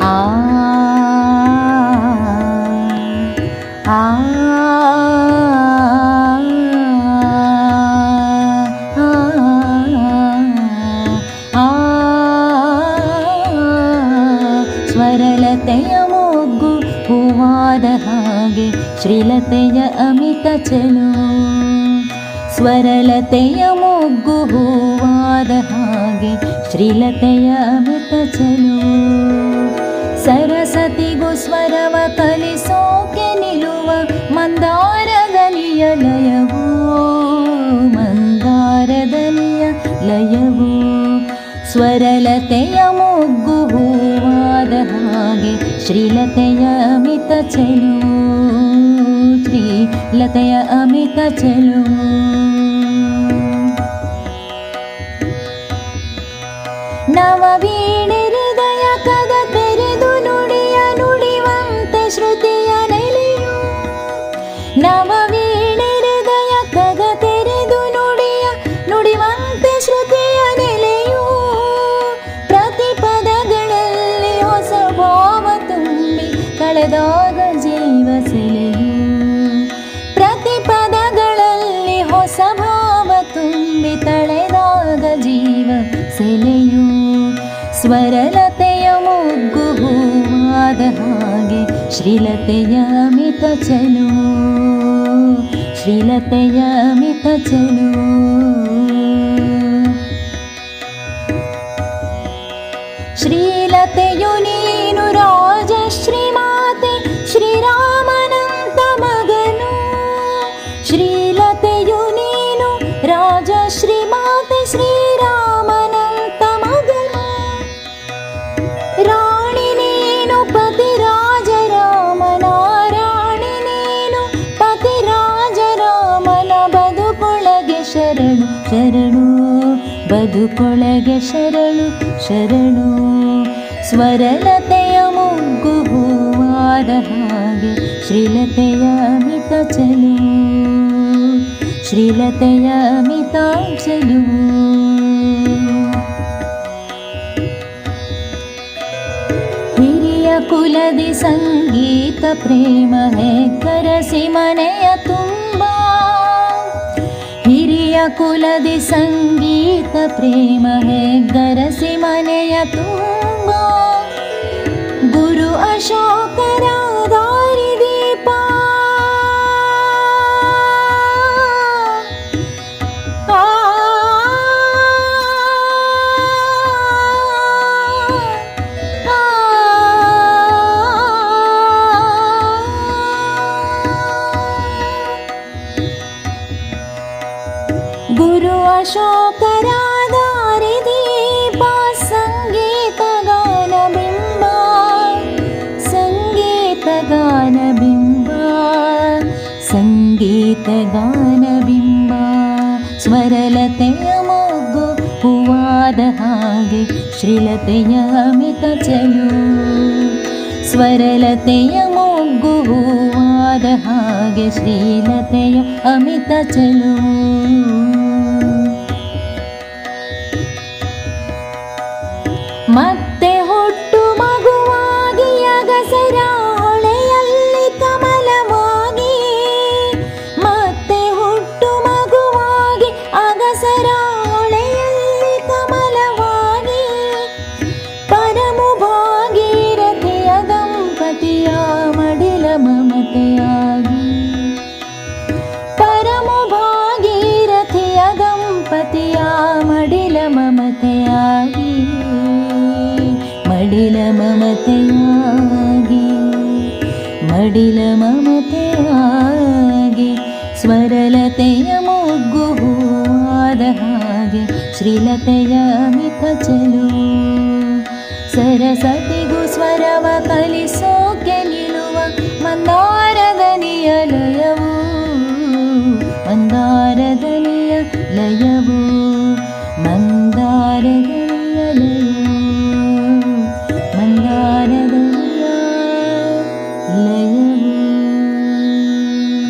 ಆ ಆ ಸ್ವರಲತೆಯ ಮೊಗ್ಗು ಹೂವಾದ ಹಾಗೆ ಶ್ರೀಲತೆಯ ಅಮಿತ ಚೆಲುವು. ಸ್ವರಲತೆಯ ಮೊಗ್ಗು ಹೂವಾದ ಹಾಗೆ ಶ್ರೀಲತೆಯ ಅಮಿತ ಚೆಲುವು. ಸರಸತಿಗೂ ಸ್ವರವ ಕಲಿಸೋಕೆ ನಿಲ್ಲುವ ಮಂದಾರದನಿಯ ಲಯವೂ, ಮಂದಾರದನಿಯ ಲಯವೂ. ಸ್ವರಲತೆಯ ಮೊಗ್ಗು ಹೂವಾದ ಹಾಗೆ ಶ್ರೀಲತೆಯ ಅಮಿತ ಚೆಲುವು, ಶ್ರೀಲತೆಯ ಅಮಿತ ಚೆಲುವು. ನವವೀಣೆ ಹೃದಯ ಕದ ತೆರೆದು ನುಡಿಯ ನುಡಿವಂತೆ ಶ್ರುತಿಯ ನೆಲೆಯು. ನವವೀಣೆ ಹೃದಯ ಕದ ತೆರೆದು ನುಡಿಯ ನುಡಿವಂತೆ ಶ್ರುತಿಯ ನೆಲೆಯು. ಪ್ರತಿಪದಗಳಲ್ಲಿ ಹೊಸ ಭಾವ ತುಂಬಿ ಕಳೆದಾಗ ಜೀವ ಸೆಲೆಯು. ಪ್ರತಿಪದಗಳಲ್ಲಿ ಹೊಸ ಭಾವ ತುಂಬಿ ತಳೆದಾಗ ಜೀವ ಸೆಲೆಯು. ಸ್ವರಲತೆಯ ಮೊಗ್ಗು ಹೂವಾದ ಹಾಗೆ ಶ್ರೀಲತೆಯ ಅಮಿತ ಚೆಲುವು, ಶ್ರೀಲತೆಯ ಅಮಿತ ಚೆಲುವು. ಶ್ರೀಲತೆಯು ನೀನು ರಾಜಶ್ರೀ ಮಾತೆ ಶ್ರೀರಾಮನಂತ ಮಗನು. ಶ್ರೀಲತೆಯು ನೀನು ರಾಜಶ್ರೀ ಮಾತೆ ಶ್ರೀರಾಮನಂತ ಮಗನು. ರಾಣಿ ನೀನು ಪತಿ ರಾಜರಾಮನ, ರಾಣಿ ನೀನು ಪತಿ ರಾಜರಾಮನ. ಬದುಕೊಳಗೆ ಶರಣು ಶರಣು, ಬದುಕೊಳಗೆ ಶರಣು ಶರಣು. ಸ್ವರಲತೆಯ ಮೊಗ್ಗು ಹೂವಾದ ಹಾಗೆ ಶ್ರೀಲತೆಯ ಅಮಿತ ಚೆಲುವು, ಶ್ರೀಲತೆಯ ಅಮಿತ ಚೆಲುವು. ಹಿರಿಯ ಕುಲದಿ ಸಂಗೀತ ಪ್ರೇಮ ಹೆಗ್ಗರಸಿ ಮನೆಯ ತುಂಬ. ಹಿರಿಯ ಕುಲದಿ ಸಂಗೀತ ಪ್ರೇಮ ಹೆಗ್ಗರಸಿ ಮನೆಯ ತುಂಬ. ಗುರು ಅಶೋಕರ ದಾರಿ ದೀಪ. ಗುರು ಅಶೋಕರ ದಾರಿ ದೀಪ. ಸಂಗೀತ ಗಾನ ಬಿಂಬ, ಸಂಗೀತ ಗಾನ ಬಿಂಬ, ಸಂಗೀತ ಗಾನ ಬಿಂಬ. ಸ್ವರಲತೆಯ ಮೊಗ್ಗು ಹೂವಾದ ಹಾಗೆ ಶ್ರೀಲತೆಯ ಅಮಿತ ಚೆಲುವು. ಸ್ವರಲತೆಯ ಮೊಗ್ಗು ಹೂವಾದ ಹಾಗೆ ಶ್ರೀಲತೆಯ ಅಮಿತ ಚೆಲುವು. ಮತ್ತೆ ಹುಟ್ಟು ಮಗುವಾಗಿ ಅಗಸರ ಹೊಳೆಯಲ್ಲಿ ಕಮಲವಾಗಿ. ಮತ್ತೆ ಹುಟ್ಟು ಮಗುವಾಗಿ ಅಗಸರ ಹೊಳೆಯಲ್ಲಿ ಕಮಲವಾಗಿ. ಪರಮು ಭಾಗೀರಥಿಯ ದಂಪತಿಯ ಮಡಿಲ ಮಮತೆಯಾಗಿ. ಪರಮು ಭಾಗೀರಥಿಯ ದಂಪತಿಯ ಮಡಿಲ ಮಮತೆಯಾಗಿ. ಮಡಿಲ ಮಮತೆಯಾಗಿ, ಮಡಿಲ ಮಮತೆಯಾಗಿ. ಸ್ವರಲತೆಯ ಮೊಗ್ಗು ಹೂವಾದ ಹಾಗೆ ಶ್ರೀಲತೆಯ ಅಮಿತ ಚೆಲುವು. ಸರಸತಿಗೂ ಸ್ವರವ ಕಲಿಸೋಕೆ ನಿಲ್ಲುವ ಮಂದಾರದನಿಯ ಲಯವೂ, ಮಂದಾರದನಿಯ ಲಯ.